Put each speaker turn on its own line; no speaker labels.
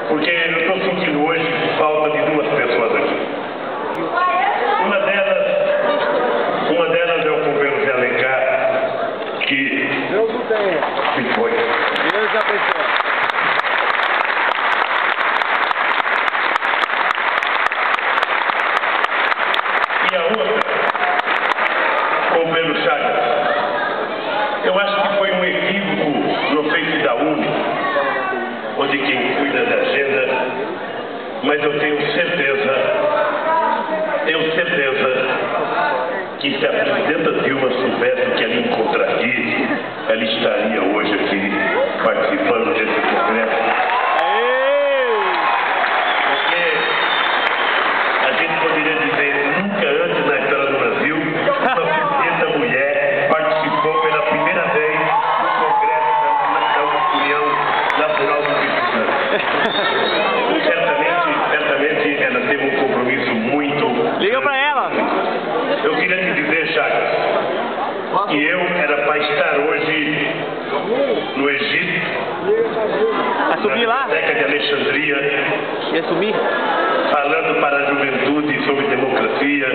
Porque eu estou sentindo hoje falta de duas pessoas aqui. Uma delas é o companheiro Zé Alencar, que se foi.
Deus abençoe.
E a outra, companheiro Chagas, eu acho que foi um equívoco, não sei se da UNE, ou de quem cuida da agenda, mas eu tenho certeza que se a presidenta Dilma soubesse que ela encontraria, ela estaria hoje aqui participando desse congresso. Porque a gente poderia dizer, nunca antes na história do Brasil, uma presidenta mulher participou pela primeira vez do congresso da União Nacional dos Estudantes. Certamente ela teve um compromisso muito...
Liga pra ela!
Eu queria te dizer, Chagas, que eu era para estar hoje no Egito,
A subir lá?
na Biblioteca de Alexandria,
Ia subir?
falando para a juventude sobre democracia,